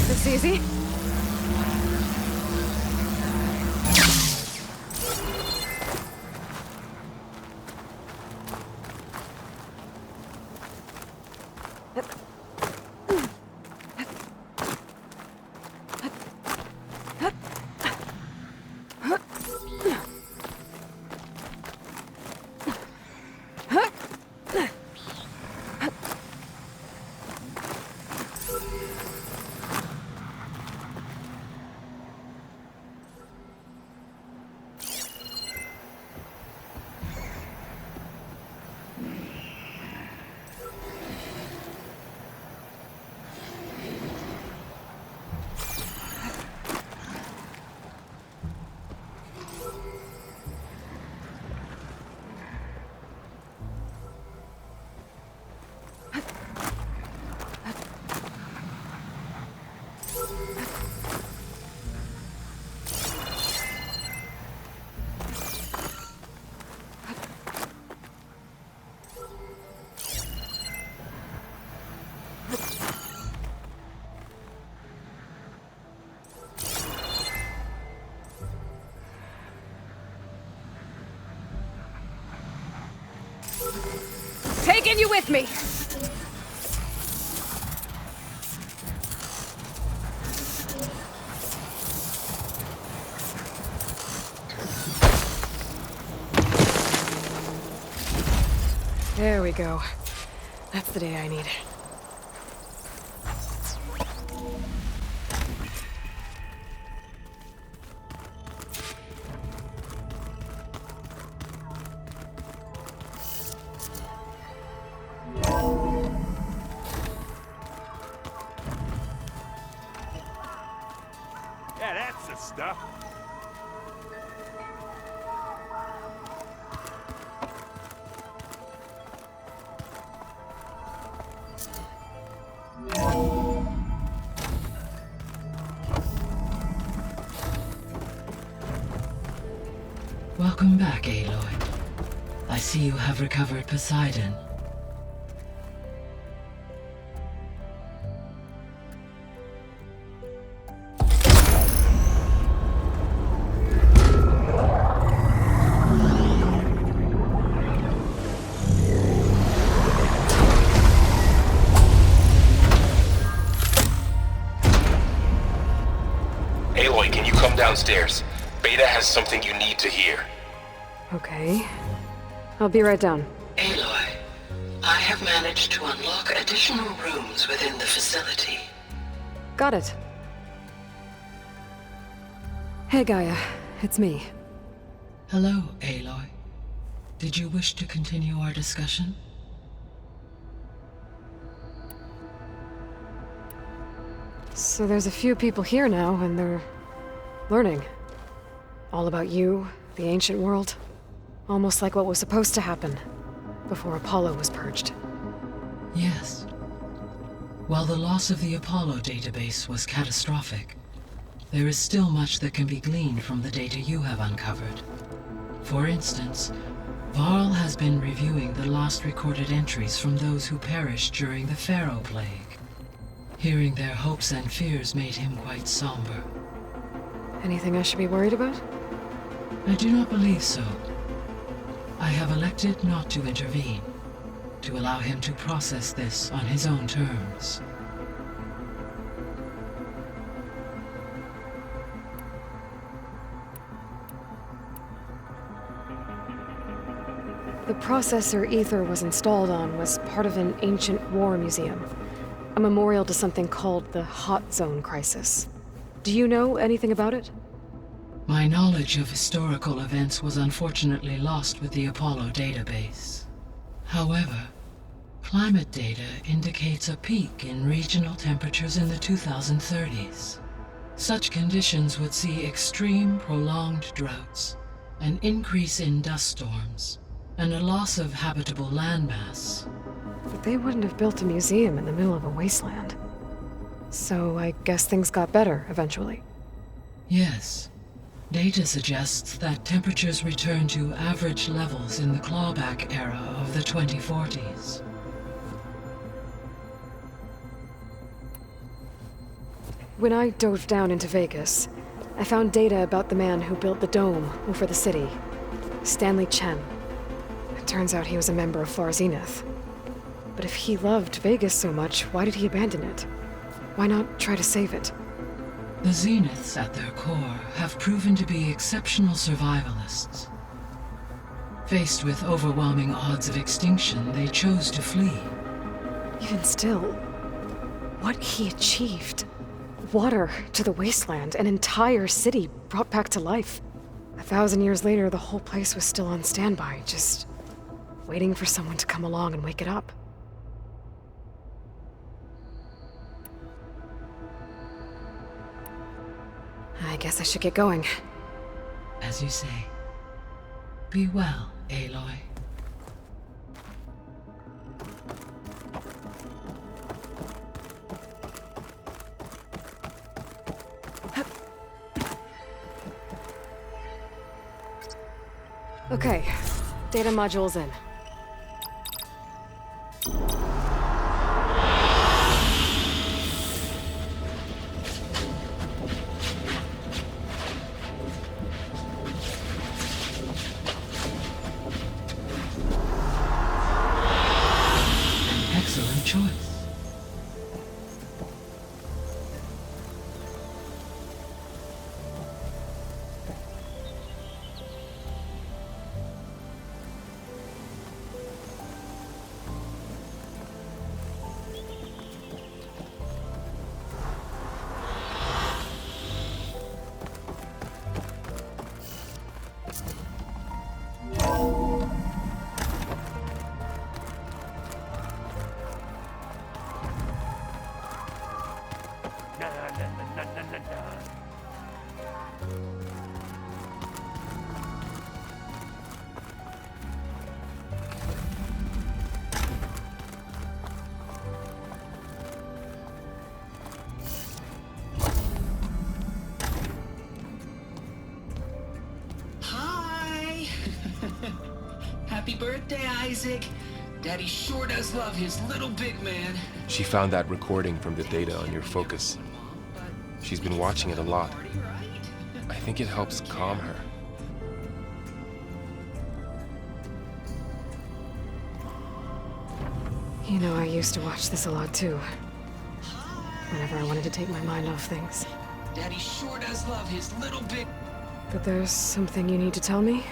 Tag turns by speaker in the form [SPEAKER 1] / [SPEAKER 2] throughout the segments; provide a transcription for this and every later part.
[SPEAKER 1] This easy? Taking you with me! There we go. That's the day I need.
[SPEAKER 2] Yeah, that's the stuff.
[SPEAKER 3] Welcome back, Aloy. I see you have recovered Poseidon.
[SPEAKER 4] Aloy, can you come downstairs? Beta has something you need to hear.
[SPEAKER 1] Okay. I'll be right down.
[SPEAKER 3] Aloy, I have managed to unlock additional rooms within the facility.
[SPEAKER 1] Got it. Hey, Gaia. It's me.
[SPEAKER 3] Hello, Aloy. Did you wish to continue our discussion?
[SPEAKER 1] So there's a few people here now, and they're learning. All about you, the ancient world. Almost like what was supposed to happen before Apollo was purged.
[SPEAKER 3] Yes. While the loss of the Apollo database was catastrophic, there is still much that can be gleaned from the data you have uncovered. For instance, Varl has been reviewing the last recorded entries from those who perished during the Pharaoh Plague. Hearing their hopes and fears made him quite somber.
[SPEAKER 1] Anything I should be worried about?
[SPEAKER 3] I do not believe so. I have elected not to intervene, to allow him to process this on his own terms.
[SPEAKER 1] The processor Ether was installed on was part of an ancient war museum. A memorial to something called the Hot Zone Crisis. Do you know anything about it?
[SPEAKER 3] My knowledge of historical events was unfortunately lost with the Apollo database. However, climate data indicates a peak in regional temperatures in the 2030s. Such conditions would see extreme, prolonged droughts, an increase in dust storms, and a loss of habitable landmass.
[SPEAKER 1] But they wouldn't have built a museum in the middle of a wasteland. So I guess things got better eventually.
[SPEAKER 3] Yes. Data suggests that temperatures returned to average levels in the clawback era of the 2040s.
[SPEAKER 1] When I dove down into Vegas, I found data about the man who built the dome over the city. Stanley Chen. It turns out he was a member of Far Zenith. But if he loved Vegas so much, why did he abandon it? Why not try to save it?
[SPEAKER 3] The Zeniths, at their core, have proven to be exceptional survivalists. Faced with overwhelming odds of extinction, they chose to flee.
[SPEAKER 1] Even still, what he achieved. Water to the wasteland, an entire city brought back to life. 1,000 years later, the whole place was still on standby, just waiting for someone to come along and wake it up. I guess I should get going.
[SPEAKER 3] As you say. Be well, Aloy.
[SPEAKER 1] Okay, data module's in.
[SPEAKER 3] Excellent choice.
[SPEAKER 2] Happy birthday, Isaac. Daddy sure does love his little big man.
[SPEAKER 4] She found that recording from the data on your focus. She's been watching it a lot. I think it helps calm her.
[SPEAKER 1] You know, I used to watch this a lot too. Whenever I wanted to take my mind off things.
[SPEAKER 2] Daddy sure does love his little big...
[SPEAKER 1] But there's something you need to tell me?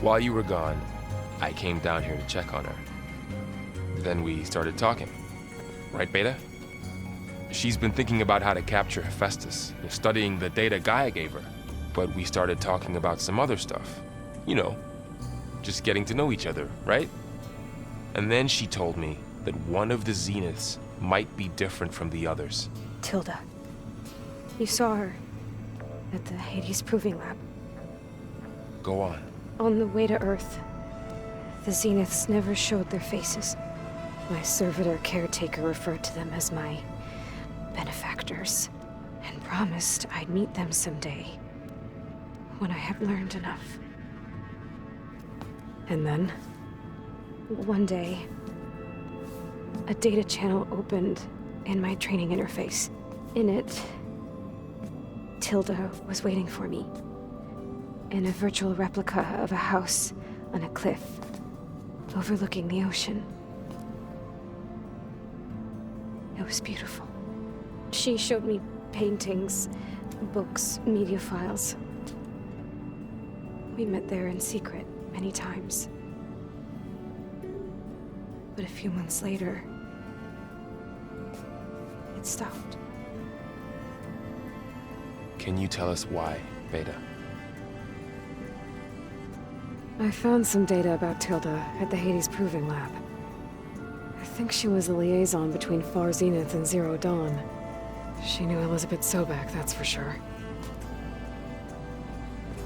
[SPEAKER 4] While you were gone, I came down here to check on her. Then we started talking. Right, Beta? She's been thinking about how to capture Hephaestus, studying the data Gaia gave her. But we started talking about some other stuff. You know, just getting to know each other, right? And then she told me that one of the Zeniths might be different from the others.
[SPEAKER 1] Tilda. You saw her at the Hades Proving Lab.
[SPEAKER 4] Go on.
[SPEAKER 1] On the way to Earth, the Zeniths never showed their faces. My servitor caretaker referred to them as my benefactors, and promised I'd meet them someday, when I had learned enough. And then, one day, a data channel opened in my training interface. In it, Tilda was waiting for me. In a virtual replica of a house on a cliff, overlooking the ocean. It was beautiful. She showed me paintings, books, media files. We met there in secret many times. But a few months later, it stopped.
[SPEAKER 4] Can you tell us why, Beta?
[SPEAKER 1] I found some data about Tilda at the Hades Proving Lab. I think she was a liaison between Far Zenith and Zero Dawn. She knew Elizabet Sobek, that's for sure.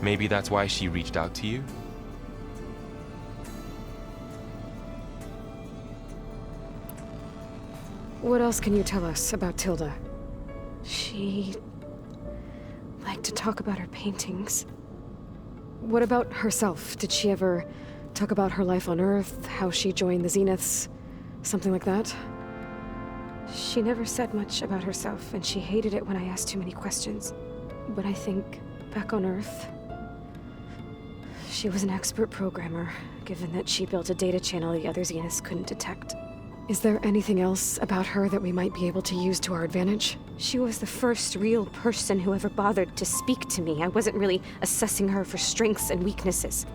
[SPEAKER 4] Maybe that's why she reached out to you?
[SPEAKER 1] What else can you tell us about Tilda? She liked to talk about her paintings. What about herself? Did she ever talk about her life on Earth, how she joined the Zeniths, something like that? She never said much about herself, and she hated it when I asked too many questions. But I think, back on Earth, she was an expert programmer, given that she built a data channel the other Zeniths couldn't detect. Is there anything else about her that we might be able to use to our advantage?
[SPEAKER 5] She was the first real person who ever bothered to speak to me. I wasn't really assessing her for strengths and weaknesses.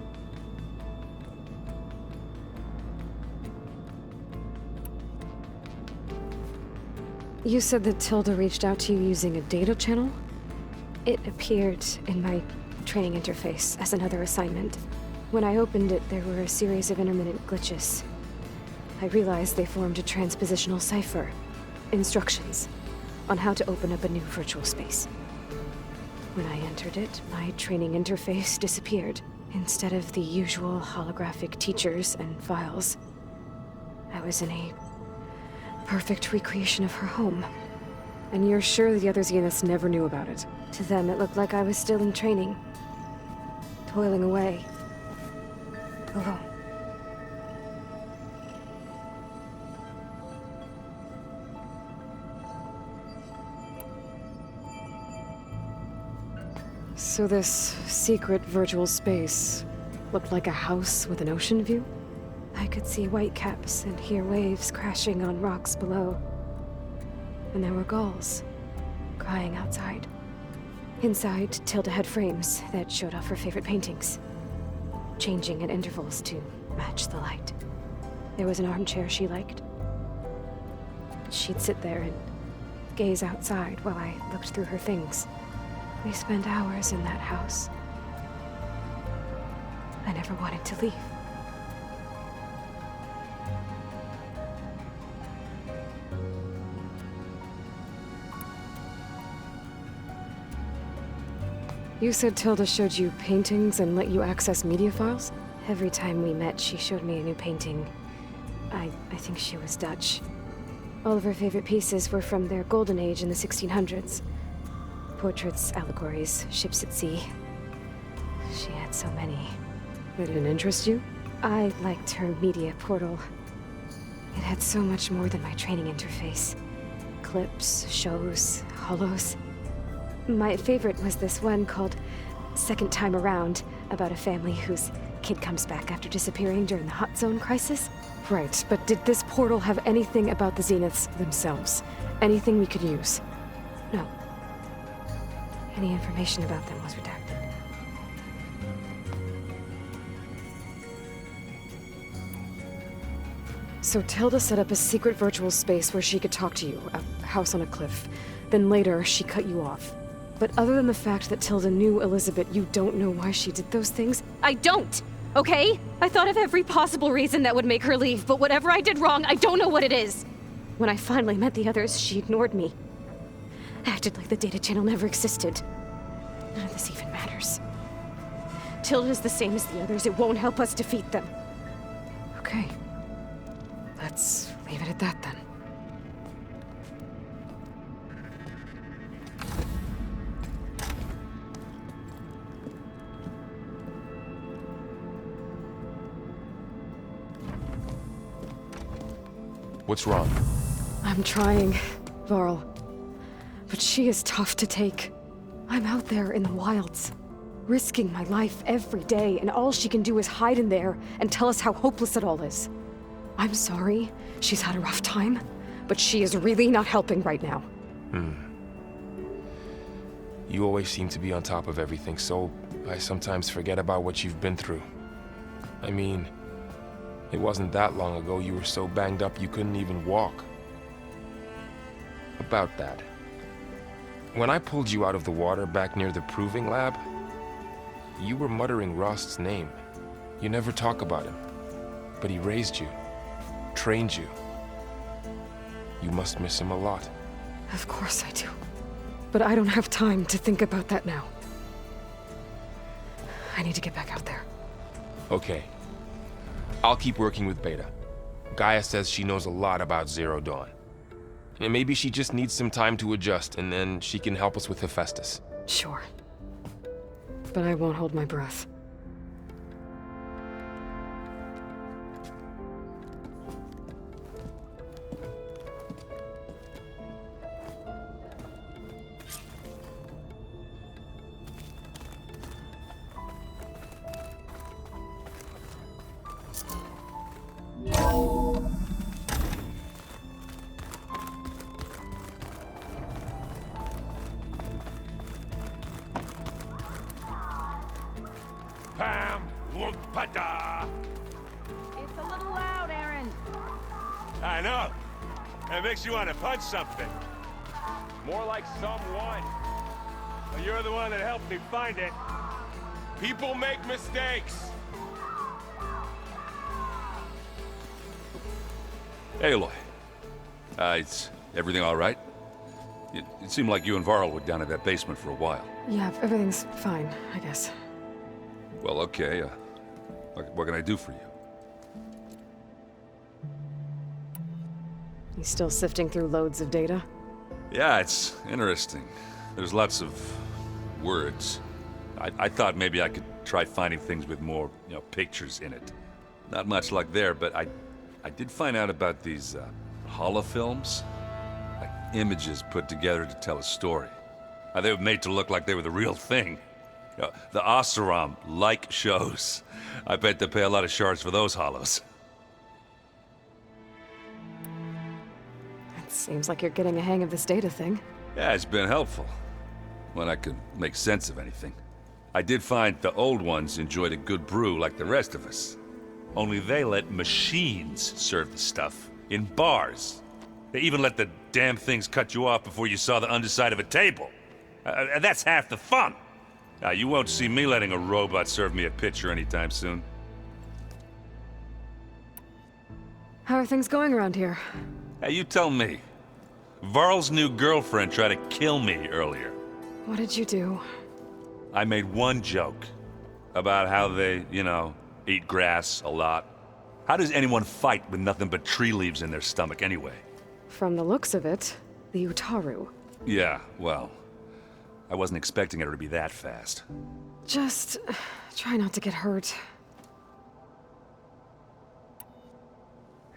[SPEAKER 1] You said that Tilda reached out to you using a data channel?
[SPEAKER 5] It appeared in my training interface as another assignment. When I opened it, there were a series of intermittent glitches. I realized they formed a transpositional cipher. Instructions on how to open up a new virtual space. When I entered it, my training interface disappeared. Instead of the usual holographic teachers and files, I was in a perfect recreation of her home.
[SPEAKER 1] And you're sure the other Zeniths never knew about it?
[SPEAKER 5] To them, it looked like I was still in training. Toiling away. Alone.
[SPEAKER 1] So this secret virtual space looked like a house with an ocean view?
[SPEAKER 5] I could see whitecaps and hear waves crashing on rocks below. And there were gulls crying outside. Inside, Tilda had frames that showed off her favorite paintings, changing at intervals to match the light. There was an armchair she liked. She'd sit there and gaze outside while I looked through her things. We spent hours in that house. I never wanted to leave.
[SPEAKER 1] You said Tilda showed you paintings and let you access media files?
[SPEAKER 5] Every time we met, she showed me a new painting. I think she was Dutch. All of her favorite pieces were from their golden age in the 1600s. Portraits, allegories, ships at sea. She had so many.
[SPEAKER 1] It didn't interest you?
[SPEAKER 5] I liked her media portal. It had so much more than my training interface. Clips, shows, holos. My favorite was this one called Second Time Around, about a family whose kid comes back after disappearing during the Hot Zone crisis.
[SPEAKER 1] Right, but did this portal have anything about the Zeniths themselves? Anything we could use?
[SPEAKER 5] No. Any information about them was redacted.
[SPEAKER 1] So Tilda set up a secret virtual space where she could talk to you, a house on a cliff. Then later, she cut you off. But other than the fact that Tilda knew Elizabet, you don't know why she did those things?
[SPEAKER 5] I don't! Okay? I thought of every possible reason that would make her leave, but whatever I did wrong, I don't know what it is. When I finally met the others, she ignored me. Acted like the data channel never existed. None of this even matters. Tilda's the same as the others. It won't help us defeat them.
[SPEAKER 1] Okay. Let's leave it at that then.
[SPEAKER 4] What's wrong?
[SPEAKER 1] I'm trying, Varl. But she is tough to take. I'm out there in the wilds, risking my life every day, and all she can do is hide in there and tell us how hopeless it all is. I'm sorry, she's had a rough time, but she is really not helping right now.
[SPEAKER 4] You always seem to be on top of everything, so I sometimes forget about what you've been through. I mean, it wasn't that long ago you were so banged up you couldn't even walk. About that. When I pulled you out of the water back near the proving lab, you were muttering Rost's name. You never talk about him. But he raised you, trained you. You must miss him a lot.
[SPEAKER 1] Of course I do. But I don't have time to think about that now. I need to get back out there.
[SPEAKER 4] Okay. I'll keep working with Beta. Gaia says she knows a lot about Zero Dawn. And maybe she just needs some time to adjust, and then she can help us with Hephaestus.
[SPEAKER 1] Sure. But I won't hold my breath.
[SPEAKER 6] Pada!
[SPEAKER 7] It's a little loud, Aaron.
[SPEAKER 6] I know. It makes you want to punch something.
[SPEAKER 4] More like someone.
[SPEAKER 6] Well, you're the one that helped me find it.
[SPEAKER 4] People make mistakes.
[SPEAKER 8] Hey, Aloy. Is everything all right? It seemed like you and Varl were down in that basement for a while.
[SPEAKER 1] Yeah, everything's fine, I guess.
[SPEAKER 8] Well, okay. What can I do for you?
[SPEAKER 1] You still sifting through loads of data?
[SPEAKER 8] Yeah, it's interesting. There's lots of words. I thought maybe I could try finding things with more, pictures in it. Not much luck there, but I did find out about these holofilms. Like images put together to tell a story. They were made to look like they were the real thing. The Oseram-like shows. I bet they pay a lot of shards for those hollows.
[SPEAKER 1] It seems like you're getting a hang of this data thing.
[SPEAKER 8] Yeah, it's been helpful. When I could make sense of anything. I did find the old ones enjoyed a good brew like the rest of us. Only they let machines serve the stuff in bars. They even let the damn things cut you off before you saw the underside of a table. And that's half the fun. Now, you won't see me letting a robot serve me a pitcher anytime soon.
[SPEAKER 1] How are things going around here?
[SPEAKER 8] Hey, you tell me. Varl's new girlfriend tried to kill me earlier.
[SPEAKER 1] What did you do?
[SPEAKER 8] I made one joke about how they, eat grass a lot. How does anyone fight with nothing but tree leaves in their stomach anyway?
[SPEAKER 1] From the looks of it, the Utaru.
[SPEAKER 8] Yeah, well, I wasn't expecting her to be that fast.
[SPEAKER 1] Just try not to get hurt.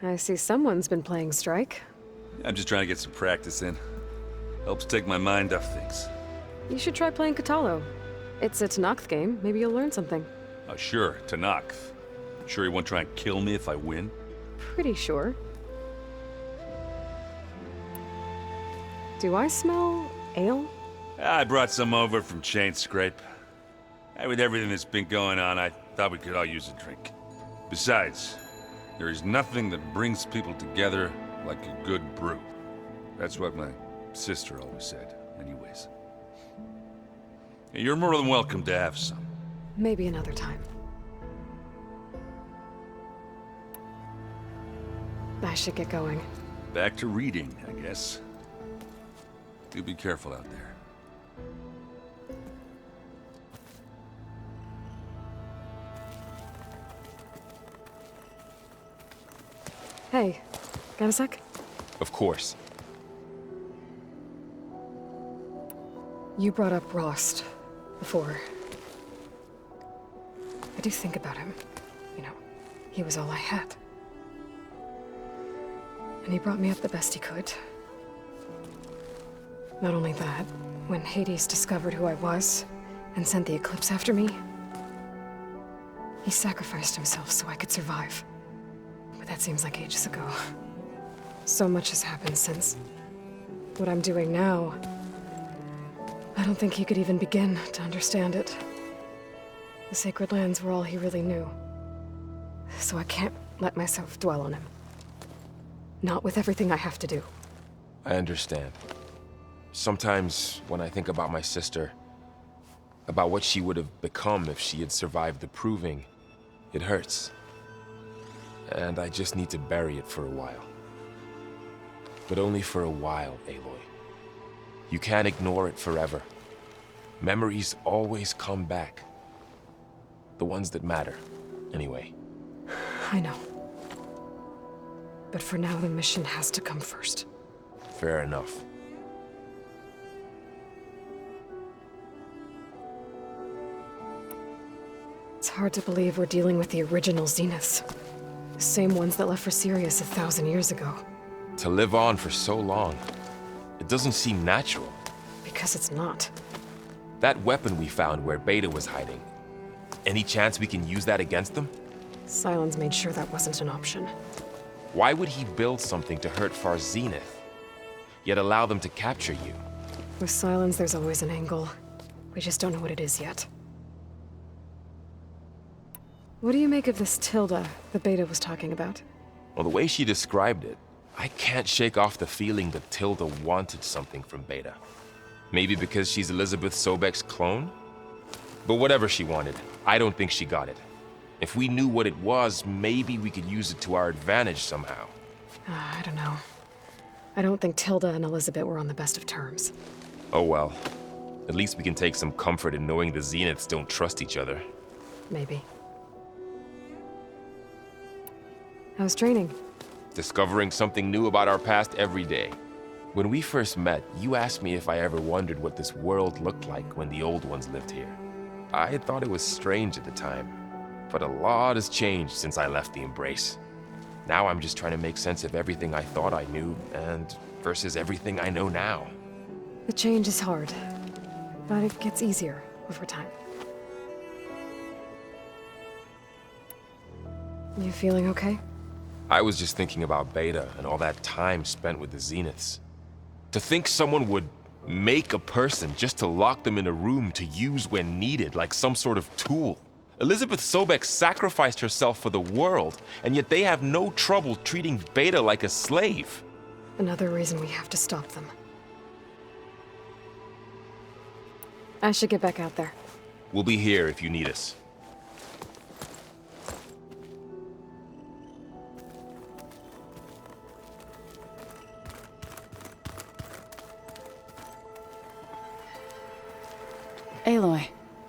[SPEAKER 1] I see someone's been playing Strike.
[SPEAKER 8] I'm just trying to get some practice in. Helps take my mind off things.
[SPEAKER 1] You should try playing Katalo. It's a Tanakh game. Maybe you'll learn something.
[SPEAKER 8] Oh, sure, Tanakh. Sure you won't try and kill me if I win?
[SPEAKER 1] Pretty sure. Do I smell ale?
[SPEAKER 8] I brought some over from Chain Scrape. With everything that's been going on, I thought we could all use a drink. Besides, there is nothing that brings people together like a good brew. That's what my sister always said, anyways. You're more than welcome to have some.
[SPEAKER 1] Maybe another time. I should get going.
[SPEAKER 8] Back to reading, I guess. You be careful out there.
[SPEAKER 1] Hey, got a sec?
[SPEAKER 4] Of course.
[SPEAKER 1] You brought up Rost before. I do think about him. He was all I had. And he brought me up the best he could. Not only that, when Hades discovered who I was and sent the Eclipse after me, he sacrificed himself so I could survive. But that seems like ages ago. So much has happened since. What I'm doing now, I don't think he could even begin to understand it. The Sacred Lands were all he really knew. So I can't let myself dwell on him. Not with everything I have to do.
[SPEAKER 4] I understand. Sometimes when I think about my sister, about what she would have become if she had survived the Proving, it hurts. And I just need to bury it for a while. But only for a while, Aloy. You can't ignore it forever. Memories always come back. The ones that matter, anyway.
[SPEAKER 1] I know. But for now, the mission has to come first.
[SPEAKER 4] Fair enough.
[SPEAKER 1] It's hard to believe we're dealing with the original Zeniths. The same ones that left for Sirius 1,000 years ago.
[SPEAKER 4] To live on for so long, it doesn't seem natural.
[SPEAKER 1] Because it's not.
[SPEAKER 4] That weapon we found where Beta was hiding, any chance we can use that against them?
[SPEAKER 1] Sylens made sure that wasn't an option.
[SPEAKER 4] Why would he build something to hurt Far Zenith, yet allow them to capture you?
[SPEAKER 1] With Sylens, there's always an angle. We just don't know what it is yet. What do you make of this Tilda that Beta was talking about?
[SPEAKER 4] Well, the way she described it, I can't shake off the feeling that Tilda wanted something from Beta. Maybe because she's Elizabet Sobek's clone? But whatever she wanted, I don't think she got it. If we knew what it was, maybe we could use it to our advantage somehow.
[SPEAKER 1] I don't know. I don't think Tilda and Elizabet were on the best of terms.
[SPEAKER 4] Oh well. At least we can take some comfort in knowing the Zeniths don't trust each other.
[SPEAKER 1] Maybe. How's training?
[SPEAKER 4] Discovering something new about our past every day. When we first met, you asked me if I ever wondered what this world looked like when the old ones lived here. I had thought it was strange at the time, but a lot has changed since I left the Embrace. Now I'm just trying to make sense of everything I thought I knew, and versus everything I know now.
[SPEAKER 1] The change is hard, but it gets easier over time. You feeling okay?
[SPEAKER 4] I was just thinking about Beta and all that time spent with the Zeniths. To think someone would make a person just to lock them in a room to use when needed, like some sort of tool. Elizabet Sobek sacrificed herself for the world, and yet they have no trouble treating Beta like a slave.
[SPEAKER 1] Another reason we have to stop them. I should get back out there.
[SPEAKER 4] We'll be here if you need us.
[SPEAKER 9] Aloy.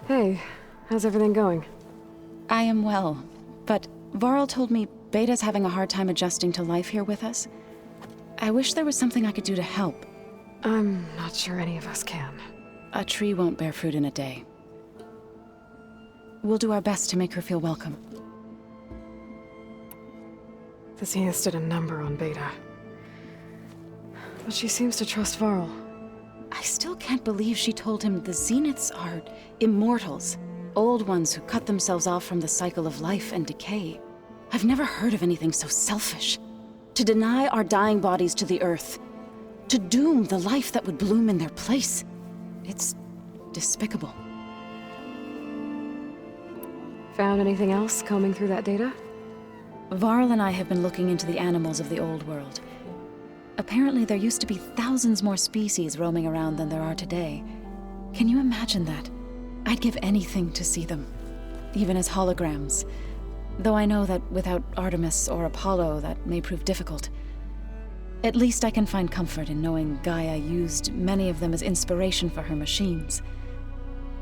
[SPEAKER 1] Hey, how's everything going?
[SPEAKER 9] I am well, but Varl told me Beta's having a hard time adjusting to life here with us. I wish there was something I could do to help.
[SPEAKER 1] I'm not sure any of us can.
[SPEAKER 9] A tree won't bear fruit in a day. We'll do our best to make her feel welcome.
[SPEAKER 1] The Zeniths did a number on Beta. But she seems to trust Varl.
[SPEAKER 9] I still can't believe she told him the Zeniths are immortals. Old ones who cut themselves off from the cycle of life and decay. I've never heard of anything so selfish. To deny our dying bodies to the earth. To doom the life that would bloom in their place. It's despicable.
[SPEAKER 1] Found anything else combing through that data?
[SPEAKER 9] Varl and I have been looking into the animals of the old world. Apparently there used to be thousands more species roaming around than there are today. Can you imagine that? I'd give anything to see them, even as holograms. Though I know that without Artemis or Apollo, that may prove difficult. At least I can find comfort in knowing Gaia used many of them as inspiration for her machines.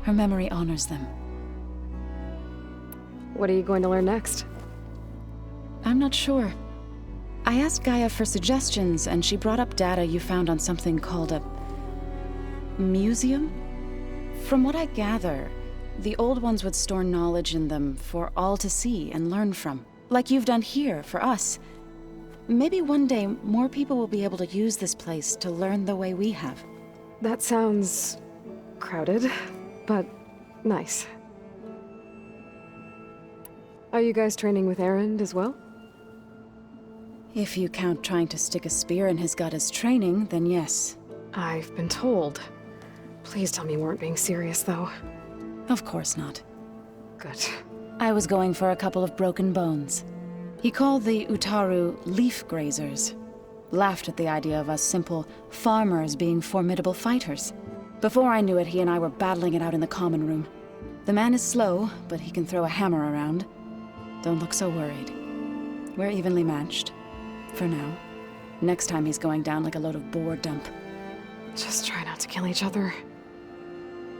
[SPEAKER 9] Her memory honors them.
[SPEAKER 1] What are you going to learn next?
[SPEAKER 9] I'm not sure. I asked Gaia for suggestions, and she brought up data you found on something called a museum? From what I gather, the old ones would store knowledge in them for all to see and learn from, like you've done here for us. Maybe one day more people will be able to use this place to learn the way we have.
[SPEAKER 1] That sounds crowded, but nice. Are you guys training with Erend as well?
[SPEAKER 9] If you count trying to stick a spear in his gut as training, then yes.
[SPEAKER 1] I've been told. Please tell me you weren't being serious, though.
[SPEAKER 9] Of course not.
[SPEAKER 1] Good.
[SPEAKER 9] I was going for a couple of broken bones. He called the Utaru leaf grazers. Laughed at the idea of us simple farmers being formidable fighters. Before I knew it, he and I were battling it out in the common room. The man is slow, but he can throw a hammer around. Don't look so worried. We're evenly matched. For now. Next time he's going down like a load of boar dump.
[SPEAKER 1] Just try not to kill each other.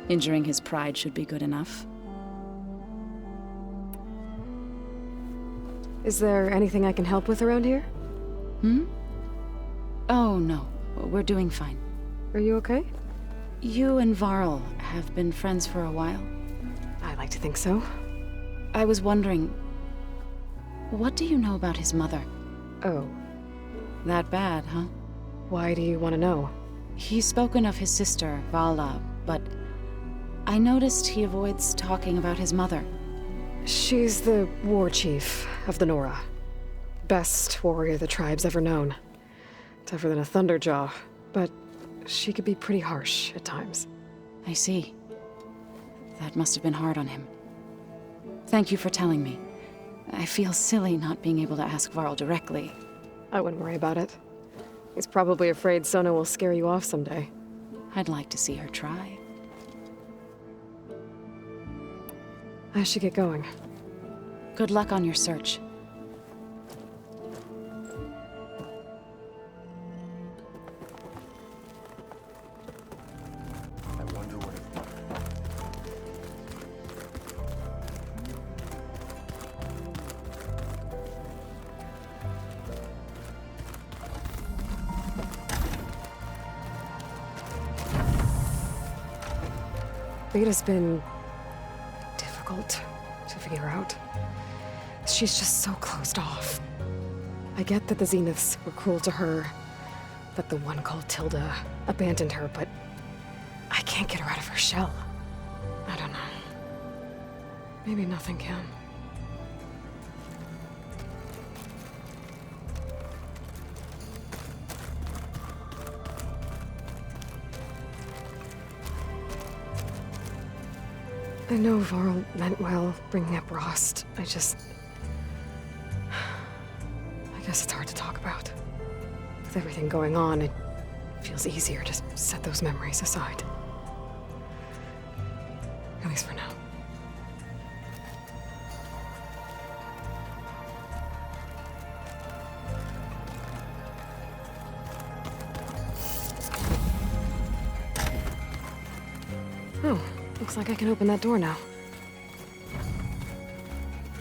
[SPEAKER 9] Injuring his pride should be good enough.
[SPEAKER 1] Is there anything I can help with around here?
[SPEAKER 9] Oh, no. We're doing fine.
[SPEAKER 1] Are you okay?
[SPEAKER 9] You and Varl have been friends for a while.
[SPEAKER 1] I like to think so.
[SPEAKER 9] I was wondering, what do you know about his mother?
[SPEAKER 1] Oh.
[SPEAKER 9] That bad, huh?
[SPEAKER 1] Why do you want to know?
[SPEAKER 9] He's spoken of his sister, Vala, but I noticed he avoids talking about his mother.
[SPEAKER 1] She's the war chief of the Nora. Best warrior the tribe's ever known. Tougher than a Thunderjaw, but she could be pretty harsh at times.
[SPEAKER 9] I see. That must have been hard on him. Thank you for telling me. I feel silly not being able to ask Varl directly.
[SPEAKER 1] I wouldn't worry about it. He's probably afraid Sona will scare you off someday.
[SPEAKER 9] I'd like to see her try.
[SPEAKER 1] I should get going.
[SPEAKER 9] Good luck on your search.
[SPEAKER 4] I wonder what it's like.
[SPEAKER 1] Beta's been difficult to figure out. She's just so closed off. I get that the Zeniths were cruel to her, that the one called Tilda abandoned her, but I can't get her out of her shell. I don't know. Maybe nothing can. I know Varl meant well, bringing up Rost. I guess it's hard to talk about. With everything going on, it feels easier to set those memories aside. At least for now. Oh. Looks like I can open that door now.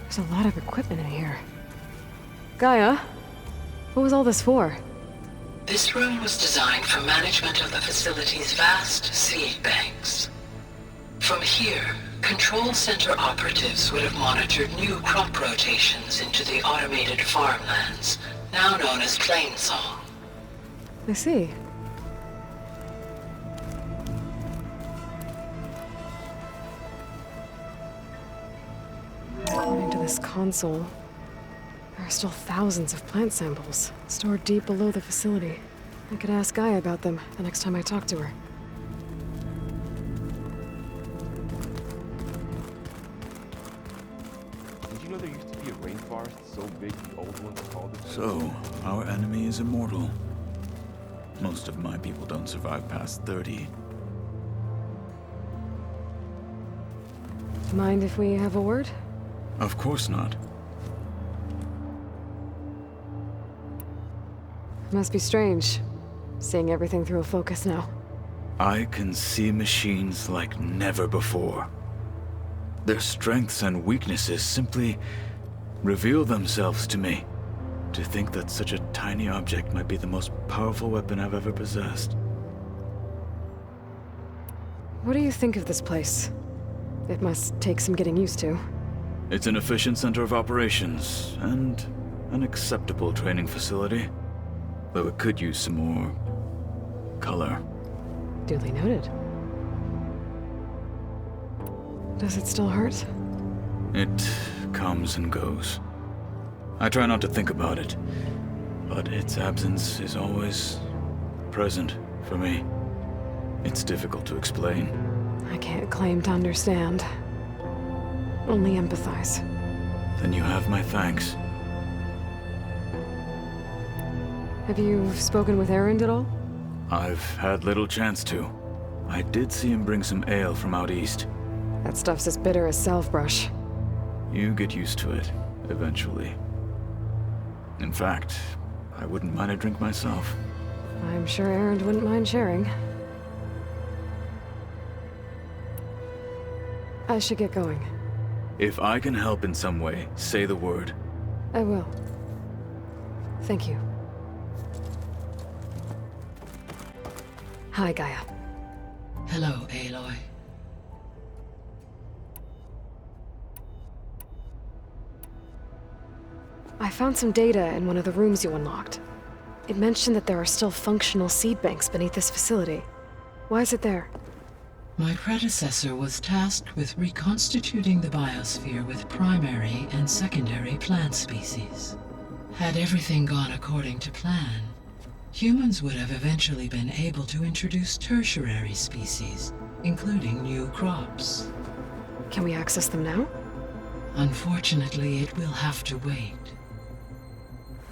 [SPEAKER 1] There's a lot of equipment in here. Gaia, what was all this for?
[SPEAKER 3] This room was designed for management of the facility's vast seed banks. From here, control center operatives would have monitored new crop rotations into the automated farmlands, now known as Plainsong.
[SPEAKER 1] I see. According to this console, there are still thousands of plant samples stored deep below the facility. I could ask Gaia about them the next time I talk to her.
[SPEAKER 4] Did you know there used to be a rainforest so big the old ones called it?
[SPEAKER 10] So, our enemy is immortal. Most of my people don't survive past 30.
[SPEAKER 1] Mind if we have a word?
[SPEAKER 10] Of course not.
[SPEAKER 1] Must be strange, seeing everything through a focus now.
[SPEAKER 10] I can see machines like never before. Their strengths and weaknesses simply reveal themselves to me. To think that such a tiny object might be the most powerful weapon I've ever possessed.
[SPEAKER 1] What do you think of this place? It must take some getting used to.
[SPEAKER 10] It's an efficient center of operations, and an acceptable training facility. Though it could use some more color.
[SPEAKER 1] Duly noted. Does it still hurt?
[SPEAKER 10] It comes and goes. I try not to think about it, but its absence is always present for me. It's difficult to explain.
[SPEAKER 1] I can't claim to understand. Only empathize.
[SPEAKER 10] Then you have my thanks.
[SPEAKER 1] Have you spoken with Erend at all?
[SPEAKER 10] I've had little chance to. I did see him bring some ale from out east.
[SPEAKER 1] That stuff's as bitter as self-brush.
[SPEAKER 10] You get used to it, eventually. In fact, I wouldn't mind a drink myself.
[SPEAKER 1] I'm sure Erend wouldn't mind sharing. I should get going.
[SPEAKER 10] If I can help in some way, say the word.
[SPEAKER 1] I will. Thank you. Hi, Gaia.
[SPEAKER 3] Hello, Aloy.
[SPEAKER 1] I found some data in one of the rooms you unlocked. It mentioned that there are still functional seed banks beneath this facility. Why is it there?
[SPEAKER 3] My predecessor was tasked with reconstituting the biosphere with primary and secondary plant species. Had everything gone according to plan, humans would have eventually been able to introduce tertiary species, including new crops.
[SPEAKER 1] Can we access them now?
[SPEAKER 3] Unfortunately, it will have to wait.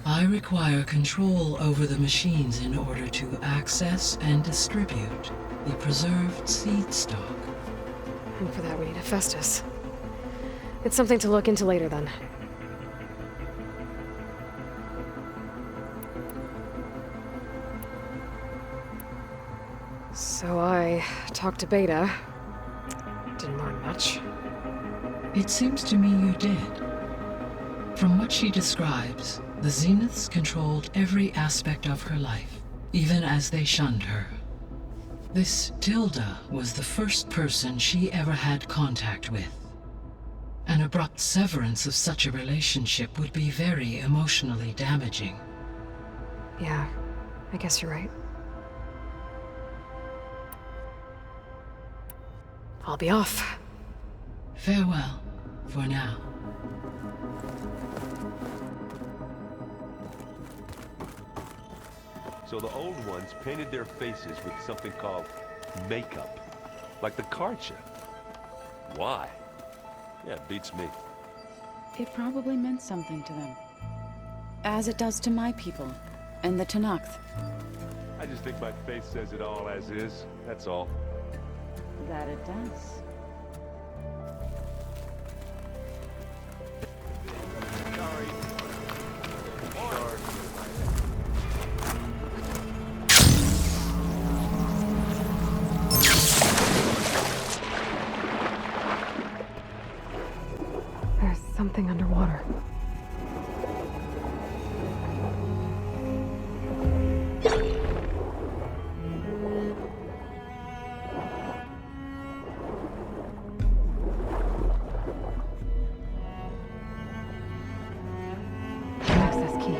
[SPEAKER 3] I require control over the machines in order to access and distribute the preserved seed stock.
[SPEAKER 1] And for that we need Hephaestus. It's something to look into later then. So I talked to Beta. Didn't learn much.
[SPEAKER 3] It seems to me you did. From what she describes, the Zeniths controlled every aspect of her life, even as they shunned her. This Tilda was the first person she ever had contact with. An abrupt severance of such a relationship would be very emotionally damaging.
[SPEAKER 1] Yeah, I guess you're right. I'll be off.
[SPEAKER 3] Farewell, for now.
[SPEAKER 6] So the old ones painted their faces with something called makeup. Like the card show. Why? Yeah, it beats me.
[SPEAKER 9] It probably meant something to them. As it does to my people, and the Tenakth.
[SPEAKER 6] I just think my face says it all as is, that's all.
[SPEAKER 9] That it does.
[SPEAKER 1] There's something underwater. Access key.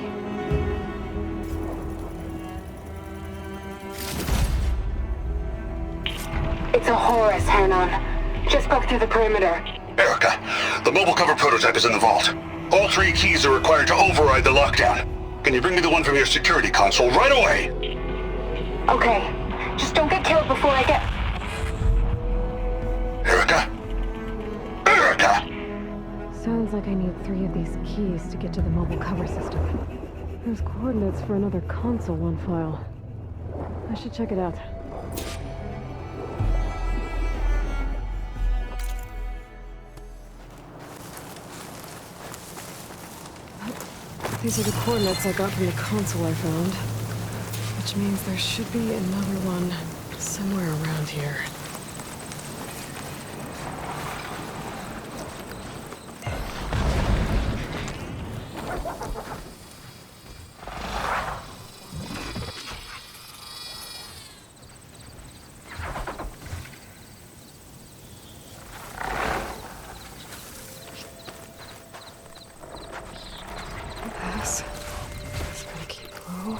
[SPEAKER 11] It's a Horus, Hernon. Just broke through the perimeter.
[SPEAKER 12] Erica, the mobile cover prototype is in the vault. All 3 keys are required to override the lockdown. Can you bring me the one from your security console right away?
[SPEAKER 11] Okay. Just don't get killed before I get...
[SPEAKER 12] Erica? Erica!
[SPEAKER 1] Sounds like I need 3 of these keys to get to the mobile cover system. There's coordinates for another console on file. I should check it out. These are the coordinates I got from the console I found. Which means there should be another one somewhere around here. Just gonna keep low.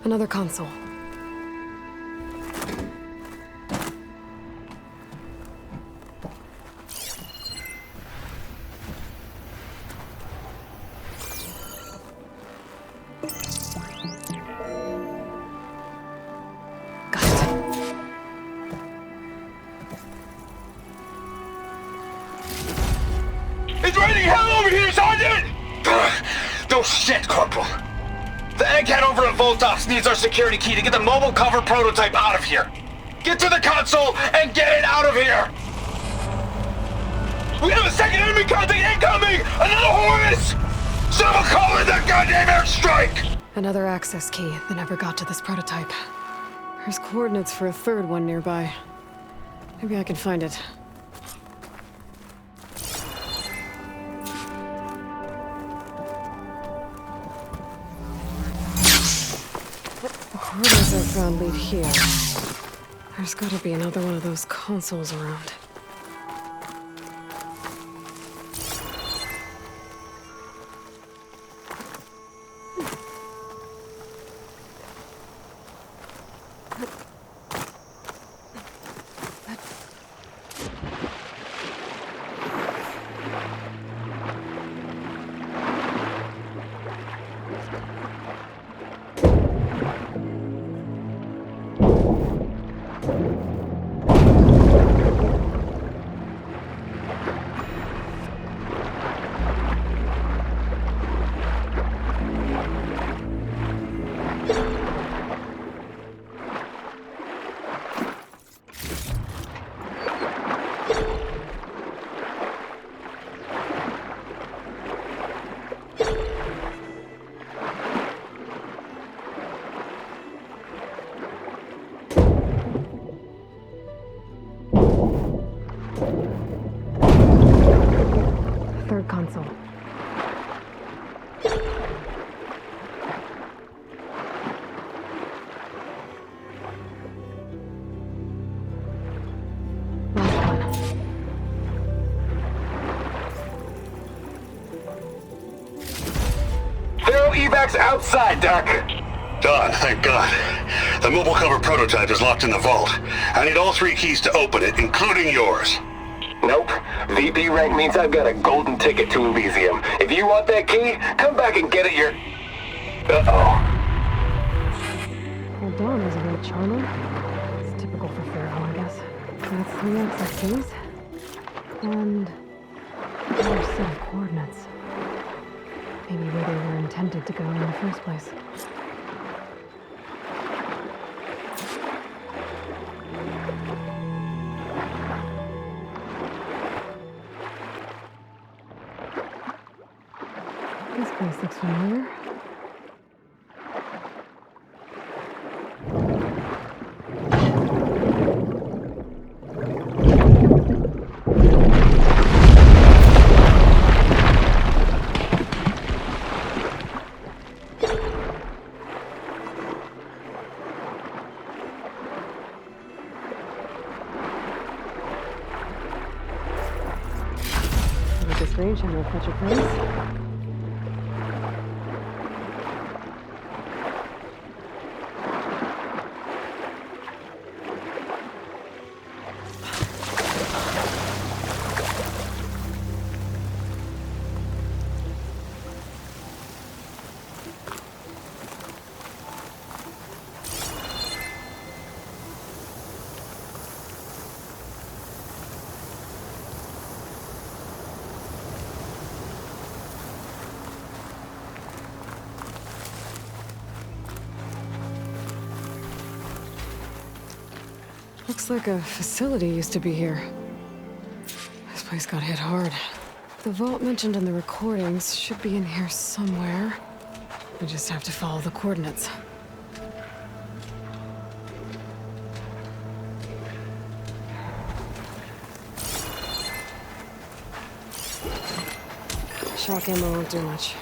[SPEAKER 1] Another console.
[SPEAKER 12] It's raining hell over here, Sergeant! No shit, Corporal. The egghead over at Voltox needs our security key to get the mobile cover prototype out of here. Get to the console and get it out of here! We have a second enemy contact incoming! Another Horus! Someone call in that goddamn airstrike!
[SPEAKER 1] Another access key that never got to this prototype. There's coordinates for a third one nearby. Maybe I can find it. The coordinates I found lead here. There's gotta be another one of those consoles around. Third console.
[SPEAKER 12] Throw evacs outside, Doc. Done, thank God. The mobile cover prototype is locked in the vault. I need all 3 keys to open it, including yours. Nope. VP rank means I've got a golden ticket to Elysium. If you want that key, come back and get it your... Uh-oh.
[SPEAKER 1] Well, Dawn is a real charmer. It's typical for Pharaoh, I guess. That's 3 access keys. And another set of coordinates. Maybe where they were intended to go in the first place. This place looks familiar. With this range, I'm gonna catch a place. Looks like a facility used to be here. This place got hit hard. The vault mentioned in the recordings should be in here somewhere. We just have to follow the coordinates. Shock ammo won't do much.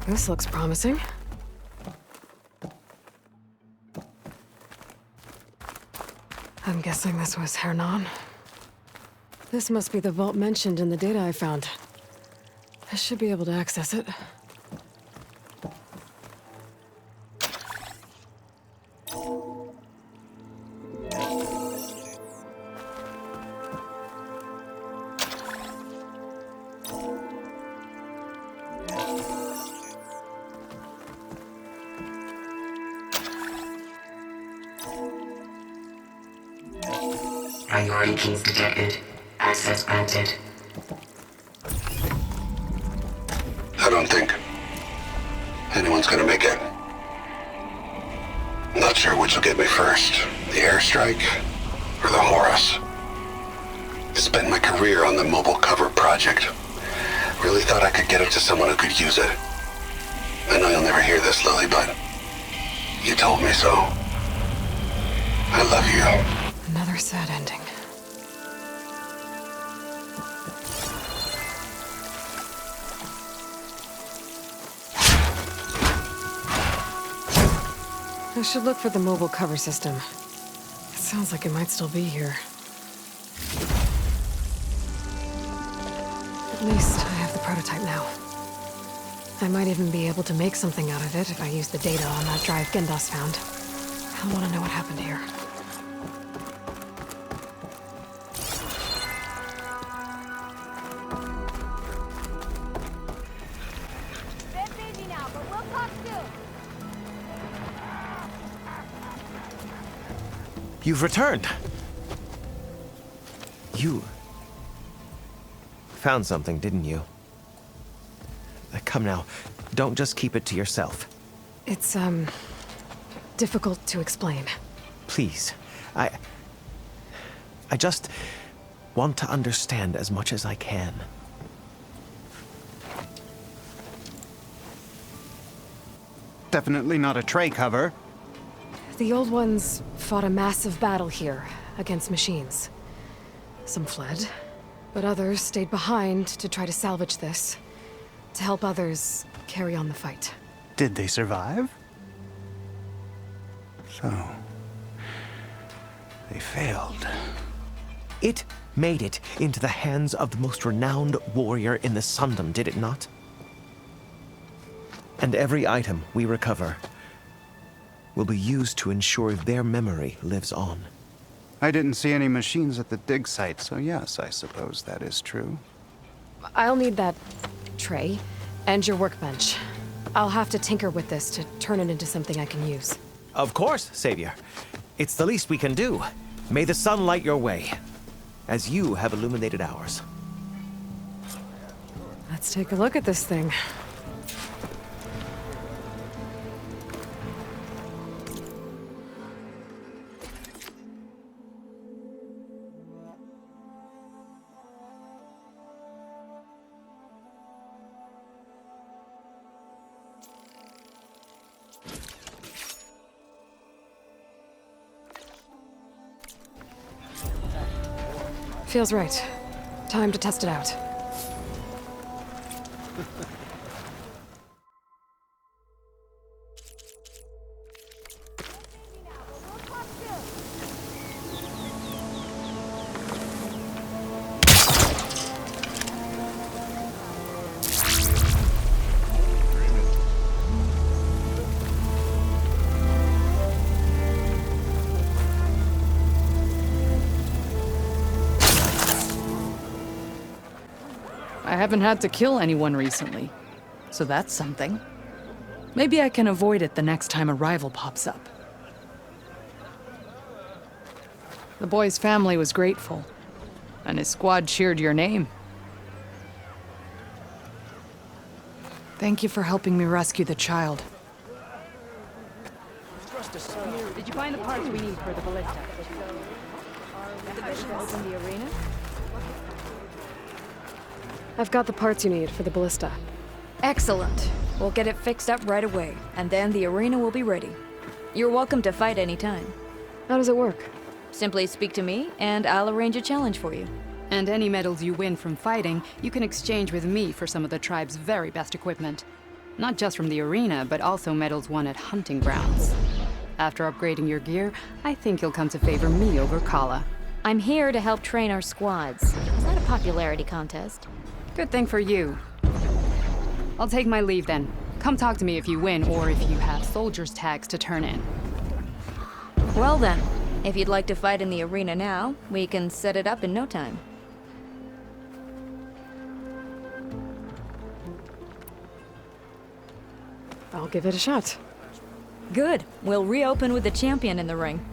[SPEAKER 1] This looks promising. I'm guessing this was Hernan. This must be the vault mentioned in the data I found. I should be able to access it.
[SPEAKER 11] Priority keys detected. Access granted.
[SPEAKER 12] I don't think anyone's gonna make it. Not sure which will get me first, the airstrike or the Horus. Spent my career on the mobile cover project. Really thought I could get it to someone who could use it. I know you'll never hear this, Lily, but you told me so. I love you.
[SPEAKER 1] Another sad ending. I should look for the mobile cover system. It sounds like it might still be here. At least I have the prototype now. I might even be able to make something out of it if I use the data on that drive Gendas found. I want to know what happened here.
[SPEAKER 7] Bit busy now, but we'll talk soon.
[SPEAKER 13] You've returned. You found something, didn't you? Come now, don't just keep it to yourself.
[SPEAKER 1] It's, difficult to explain.
[SPEAKER 13] Please, I just want to understand as much as I can.
[SPEAKER 14] Definitely not a tray cover.
[SPEAKER 1] The old ones fought a massive battle here against machines. Some fled, but others stayed behind to try to salvage this, to help others carry on the fight.
[SPEAKER 14] Did they survive? So, they failed.
[SPEAKER 13] It made it into the hands of the most renowned warrior in the Sundom, did it not? And every item we recover will be used to ensure their memory lives on.
[SPEAKER 14] I didn't see any machines at the dig site, so yes, I suppose that is true.
[SPEAKER 1] I'll need that tray and your workbench. I'll have to tinker with this to turn it into something I can use.
[SPEAKER 13] Of course, Savior. It's the least we can do. May the sun light your way, as you have illuminated ours.
[SPEAKER 1] Let's take a look at this thing. Feels right. Time to test it out.
[SPEAKER 15] I haven't had to kill anyone recently, so that's something. Maybe I can avoid it the next time a rival pops up. The boy's family was grateful, and his squad cheered your name. Thank you for helping me rescue the child.
[SPEAKER 7] Did you find the parts we need for the ballista? Open the arena?
[SPEAKER 1] I've got the parts you need for the ballista.
[SPEAKER 16] Excellent. We'll get it fixed up right away, and then the arena will be ready. You're welcome to fight anytime.
[SPEAKER 1] How does it work?
[SPEAKER 16] Simply speak to me, and I'll arrange a challenge for you.
[SPEAKER 15] And any medals you win from fighting, you can exchange with me for some of the tribe's very best equipment.
[SPEAKER 17] Not just from the arena, but also medals won at hunting grounds. After upgrading your gear, I think you'll come to favor me over Kala.
[SPEAKER 16] I'm here to help train our squads. It's not a popularity contest.
[SPEAKER 17] Good thing for you. I'll take my leave then. Come talk to me if you win, or if you have soldiers' tags to turn in.
[SPEAKER 16] Well then, if you'd like to fight in the arena now, we can set it up in no time.
[SPEAKER 1] I'll give it a shot.
[SPEAKER 16] Good. We'll reopen with the champion in the ring.